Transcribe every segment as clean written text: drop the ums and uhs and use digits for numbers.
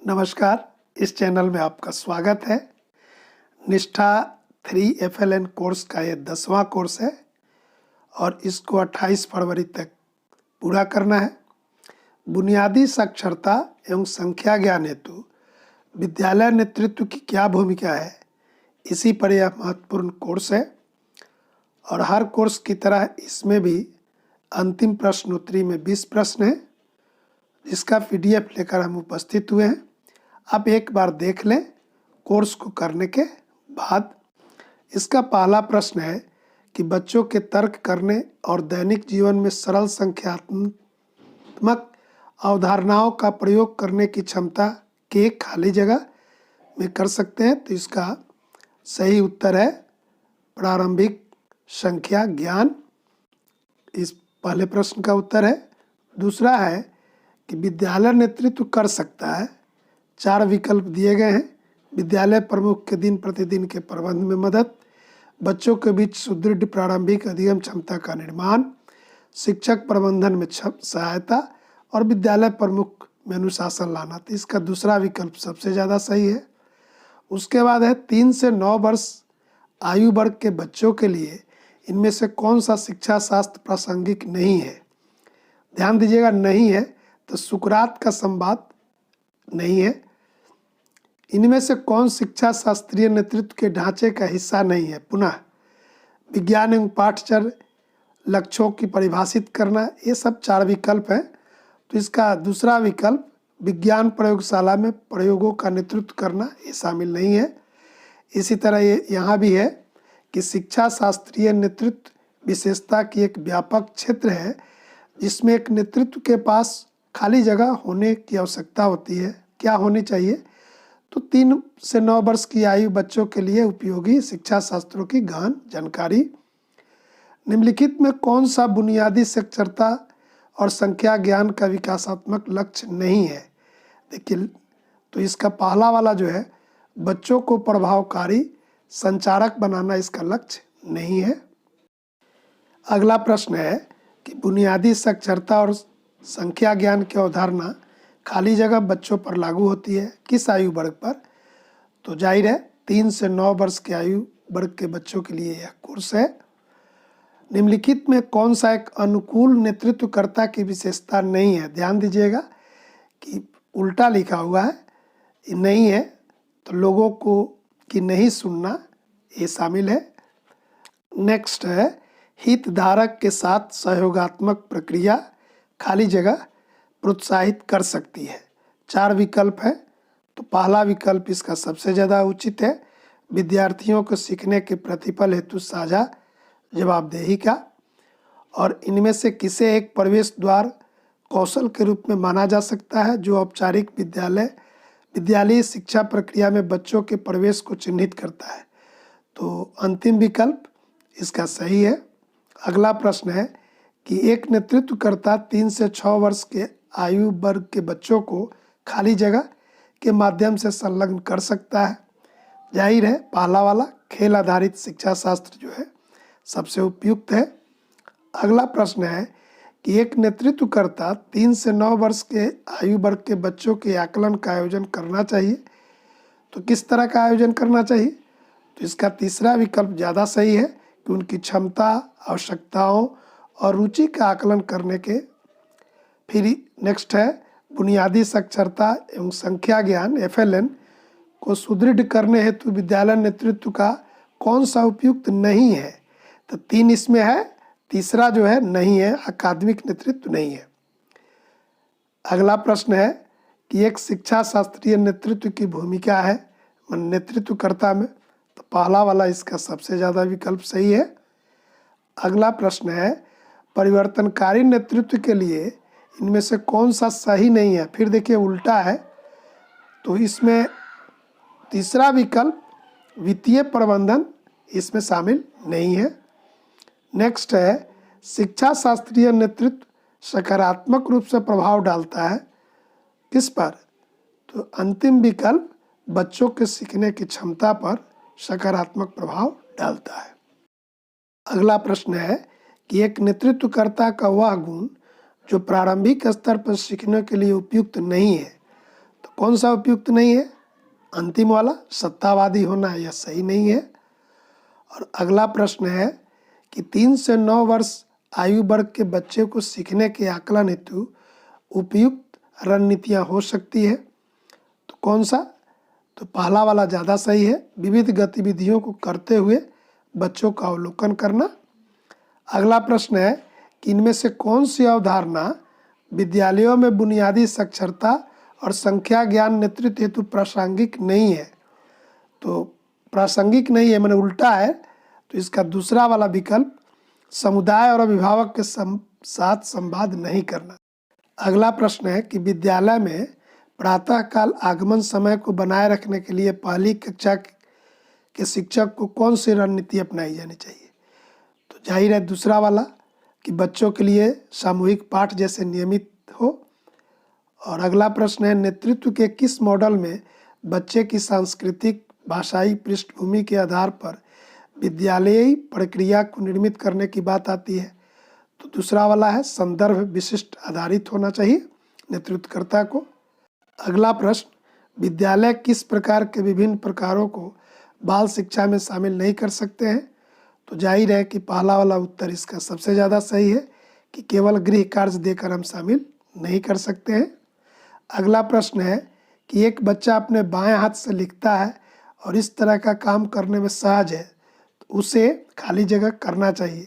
नमस्कार। इस चैनल में आपका स्वागत है। निष्ठा 3 FLN कोर्स का ये 10वां कोर्स है और इसको 28 फरवरी तक पूरा करना है। बुनियादी साक्षरता एवं संख्या ज्ञान हेतु विद्यालय नेतृत्व की क्या भूमिका है, इसी पर यह महत्वपूर्ण कोर्स है। और हर कोर्स की तरह इसमें भी अंतिम प्रश्नोत्तरी में 20 प्रश्न हैं, जिसका PDF लेकर हम उपस्थित हुए हैं। आप एक बार देख लें कोर्स को करने के बाद। इसका पहला प्रश्न है कि बच्चों के तर्क करने और दैनिक जीवन में सरल संख्यात्मक अवधारणाओं का प्रयोग करने की क्षमता के खाली जगह में कर सकते हैं। तो इसका सही उत्तर है प्रारंभिक संख्या ज्ञान। इस पहले प्रश्न का उत्तर है। दूसरा है कि विद्यालय नेतृत्व कर सकता है। 4 विकल्प दिए गए हैं। विद्यालय प्रमुख के दिन प्रतिदिन के प्रबंध में मदद, बच्चों के बीच सुदृढ़ प्रारंभिक अधिगम क्षमता का निर्माण, शिक्षक प्रबंधन में सहायता और विद्यालय प्रमुख में अनुशासन लाना। तो इसका दूसरा विकल्प सबसे ज़्यादा सही है। उसके बाद है 3 से 9 वर्ष आयु वर्ग के बच्चों के लिए इनमें से कौन सा शिक्षा शास्त्र प्रासंगिक नहीं है। ध्यान दीजिएगा, नहीं है तो सुकरात का संवाद नहीं है। इनमें से कौन शिक्षा शास्त्रीय नेतृत्व के ढांचे का हिस्सा नहीं है। पुनः विज्ञान एवं पाठचर्या लक्ष्यों की परिभाषित करना, ये सब 4 विकल्प हैं। तो इसका दूसरा विकल्प विज्ञान प्रयोगशाला में प्रयोगों का नेतृत्व करना, ये शामिल नहीं है। इसी तरह ये यहाँ भी है कि शिक्षा शास्त्रीय नेतृत्व विशेषता की एक व्यापक क्षेत्र है, जिसमें एक नेतृत्व के पास खाली जगह होने की आवश्यकता होती है। क्या होनी चाहिए? तो 3 से 9 वर्ष की आयु बच्चों के लिए उपयोगी शिक्षा शास्त्रों की गहन जानकारी। निम्नलिखित में कौन सा बुनियादी साक्षरता और संख्या ज्ञान का विकासात्मक लक्ष्य नहीं है। देखिए, तो इसका पहला वाला जो है बच्चों को प्रभावकारी संचारक बनाना, इसका लक्ष्य नहीं है। अगला प्रश्न है कि बुनियादी साक्षरता और संख्या ज्ञान की अवधारणा खाली जगह बच्चों पर लागू होती है, किस आयु वर्ग पर? तो जाहिर है 3 से 9 वर्ष के आयु वर्ग के बच्चों के लिए यह कोर्स है। निम्नलिखित में कौन सा एक अनुकूल नेतृत्वकर्ता की विशेषता नहीं है। ध्यान दीजिएगा कि उल्टा लिखा हुआ है, ये नहीं है तो लोगों को कि नहीं सुनना, ये शामिल है। नेक्स्ट है हितधारक के साथ सहयोगात्मक प्रक्रिया खाली जगह प्रोत्साहित कर सकती है। 4 विकल्प है, तो पहला विकल्प इसका सबसे ज़्यादा उचित है। विद्यार्थियों को सीखने के प्रतिफल हेतु साझा जवाबदेही का, और इनमें से किसे एक प्रवेश द्वार कौशल के रूप में माना जा सकता है, जो औपचारिक विद्यालयी शिक्षा प्रक्रिया में बच्चों के प्रवेश को चिन्हित करता है। तो अंतिम विकल्प इसका सही है। अगला प्रश्न है कि एक नेतृत्वकर्ता 3 से 6 वर्ष के आयु वर्ग के बच्चों को खाली जगह के माध्यम से संलग्न कर सकता है। जाहिर है पहला वाला खेल आधारित शिक्षा शास्त्र जो है सबसे उपयुक्त है। अगला प्रश्न है कि एक नेतृत्वकर्ता 3 से 9 वर्ष के आयु वर्ग के बच्चों के आकलन का आयोजन करना चाहिए। तो किस तरह का आयोजन करना चाहिए? तो इसका तीसरा विकल्प ज़्यादा सही है कि उनकी क्षमता, आवश्यकताओं और रुचि का आकलन करने के। फिर नेक्स्ट है बुनियादी साक्षरता एवं संख्या ज्ञान FLN को सुदृढ़ करने हेतु विद्यालय नेतृत्व का कौन सा उपयुक्त नहीं है। तो 3 इसमें है, तीसरा जो है नहीं है, अकादमिक नेतृत्व नहीं है। अगला प्रश्न है कि एक शिक्षा शास्त्रीय नेतृत्व की भूमिका है नेतृत्वकर्ता में। तो पहला वाला इसका सबसे ज़्यादा विकल्प सही है। अगला प्रश्न है परिवर्तनकारी नेतृत्व के लिए इनमें से कौन सा सही नहीं है। फिर देखिए उल्टा है, तो इसमें तीसरा विकल्प वित्तीय प्रबंधन इसमें शामिल नहीं है। नेक्स्ट है शिक्षा शास्त्रीय नेतृत्व सकारात्मक रूप से प्रभाव डालता है किस पर? तो अंतिम विकल्प बच्चों के सीखने की क्षमता पर सकारात्मक प्रभाव डालता है। अगला प्रश्न है कि एक नेतृत्वकर्ता का वह गुण जो प्रारंभिक स्तर पर सीखने के लिए उपयुक्त नहीं है। तो कौन सा उपयुक्त नहीं है? अंतिम वाला, सत्तावादी होना, यह सही नहीं है। और अगला प्रश्न है कि 3 से 9 वर्ष आयु वर्ग के बच्चे को सीखने के आकलन हेतु उपयुक्त रणनीतियाँ हो सकती है। तो कौन सा? तो पहला वाला ज़्यादा सही है, विविध गतिविधियों को करते हुए बच्चों का अवलोकन करना। अगला प्रश्न है कि इनमें से कौन सी अवधारणा विद्यालयों में बुनियादी साक्षरता और संख्या ज्ञान नेतृत्व हेतु प्रासंगिक नहीं है? तो प्रासंगिक नहीं है मैंने उल्टा है, तो इसका दूसरा वाला विकल्प समुदाय और अभिभावक के साथ संवाद नहीं करना। अगला प्रश्न है कि विद्यालय में प्रातःकाल आगमन समय को बनाए रखने के लिए पहली कक्षा के शिक्षक को कौन सी रणनीति अपनाई जानी चाहिए? तो जाहिर है दूसरा वाला कि बच्चों के लिए सामूहिक पाठ जैसे नियमित हो। और अगला प्रश्न है नेतृत्व के किस मॉडल में बच्चे की सांस्कृतिक भाषाई पृष्ठभूमि के आधार पर विद्यालयी प्रक्रिया को निर्मित करने की बात आती है? तो दूसरा वाला है संदर्भ विशिष्ट आधारित होना चाहिए नेतृत्वकर्ता को। अगला प्रश्न विद्यालय किस प्रकार के विभिन्न प्रकारों को बाल शिक्षा में शामिल नहीं कर सकते हैं? तो जाहिर है कि पहला वाला उत्तर इसका सबसे ज़्यादा सही है कि केवल गृह कार्य देकर हम शामिल नहीं कर सकते हैं। अगला प्रश्न है कि एक बच्चा अपने बाएं हाथ से लिखता है और इस तरह का काम करने में सहज है, तो उसे खाली जगह करना चाहिए।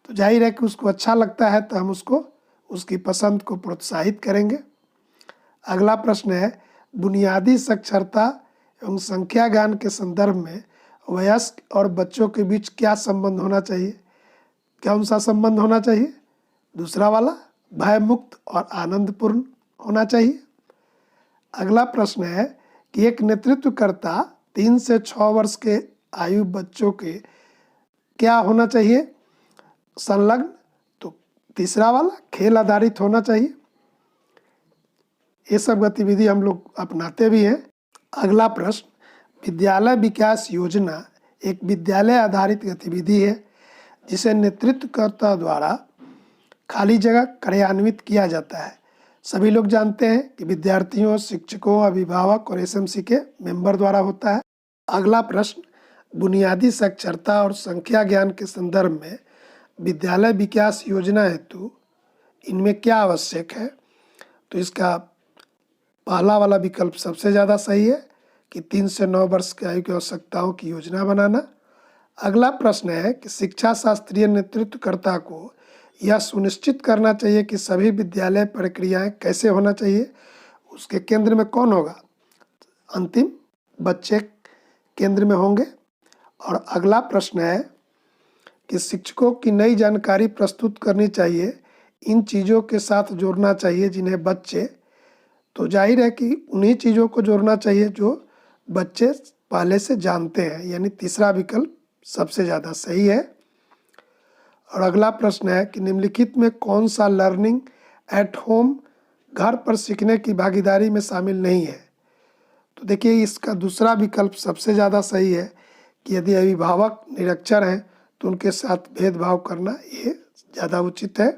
तो जाहिर है कि उसको अच्छा लगता है तो हम उसको उसकी पसंद को प्रोत्साहित करेंगे। अगला प्रश्न है बुनियादी साक्षरता एवं संख्या ज्ञान के संदर्भ में वयस्क और बच्चों के बीच क्या संबंध होना चाहिए? कौन सा संबंध होना चाहिए? दूसरा वाला भयमुक्त और आनंदपूर्ण होना चाहिए। अगला प्रश्न है कि एक नेतृत्वकर्ता 3 से 6 वर्ष के आयु बच्चों के क्या होना चाहिए? संलग्न। तो तीसरा वाला खेल आधारित होना चाहिए। ये सब गतिविधि हम लोग अपनाते भी हैं। अगला प्रश्न विद्यालय विकास योजना एक विद्यालय आधारित गतिविधि है जिसे नेतृत्वकर्ता द्वारा खाली जगह कार्यान्वित किया जाता है। सभी लोग जानते हैं कि विद्यार्थियों, शिक्षकों, अभिभावक और एसएमसी के मेंबर द्वारा होता है। अगला प्रश्न बुनियादी साक्षरता और संख्या ज्ञान के संदर्भ में विद्यालय विकास योजना हेतु इनमें क्या आवश्यक है? तो इसका पहला वाला विकल्प सबसे ज़्यादा सही है कि 3 से 9 वर्ष की आयु की आवश्यकताओं की योजना बनाना। अगला प्रश्न है कि शिक्षा शास्त्रीय नेतृत्वकर्ता को यह सुनिश्चित करना चाहिए कि सभी विद्यालय प्रक्रियाएं कैसे होना चाहिए, उसके केंद्र में कौन होगा? अंतिम बच्चे केंद्र में होंगे। और अगला प्रश्न है कि शिक्षकों की नई जानकारी प्रस्तुत करनी चाहिए, इन चीज़ों के साथ जोड़ना चाहिए जिन्हें बच्चे, तो जाहिर है कि उन्हीं चीज़ों को जोड़ना चाहिए जो बच्चे पहले से जानते हैं, यानी तीसरा विकल्प सबसे ज़्यादा सही है। और अगला प्रश्न है कि निम्नलिखित में कौन सा लर्निंग एट होम घर पर सीखने की भागीदारी में शामिल नहीं है? तो देखिए इसका दूसरा विकल्प सबसे ज़्यादा सही है कि यदि अभिभावक निरक्षर हैं तो उनके साथ भेदभाव करना ये ज़्यादा उचित है।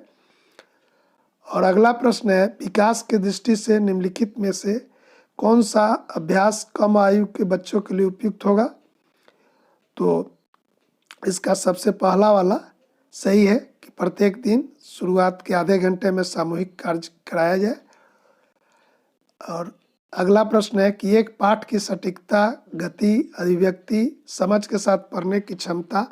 और अगला प्रश्न है विकास की दृष्टि से निम्नलिखित में से कौन सा अभ्यास कम आयु के बच्चों के लिए उपयुक्त होगा? तो इसका सबसे पहला वाला सही है कि प्रत्येक दिन शुरुआत के आधे घंटे में सामूहिक कार्य कराया जाए। और अगला प्रश्न है कि एक पाठ की सटीकता, गति, अभिव्यक्ति, समझ के साथ पढ़ने की क्षमता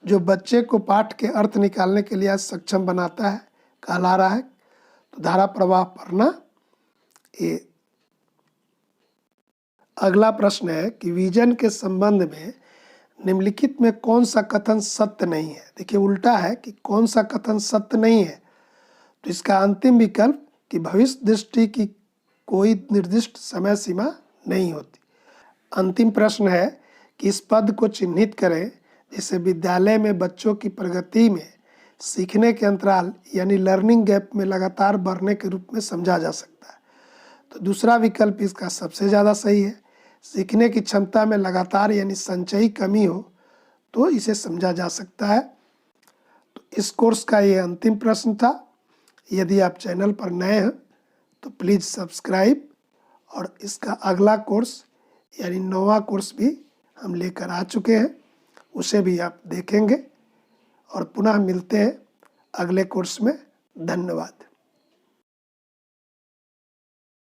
जो बच्चे को पाठ के अर्थ निकालने के लिए सक्षम बनाता है कहला रहा है। तो धारा प्रवाह पढ़ना ये। अगला प्रश्न है कि विजन के संबंध में निम्नलिखित में कौन सा कथन सत्य नहीं है? देखिए उल्टा है कि कौन सा कथन सत्य नहीं है। तो इसका अंतिम विकल्प कि भविष्य दृष्टि की कोई निर्दिष्ट समय सीमा नहीं होती। अंतिम प्रश्न है कि इस पद को चिन्हित करें जिसे विद्यालय में बच्चों की प्रगति में सीखने के अंतराल यानी लर्निंग गैप में लगातार बढ़ने के रूप में समझा जा सकता है। तो दूसरा विकल्प इसका सबसे ज़्यादा सही है। सीखने की क्षमता में लगातार यानी संचयी कमी हो तो इसे समझा जा सकता है। तो इस कोर्स का ये अंतिम प्रश्न था। यदि आप चैनल पर नए हैं तो प्लीज़ सब्सक्राइब और इसका अगला कोर्स यानी 9वां कोर्स भी हम लेकर आ चुके हैं, उसे भी आप देखेंगे और पुनः मिलते हैं अगले कोर्स में। धन्यवाद।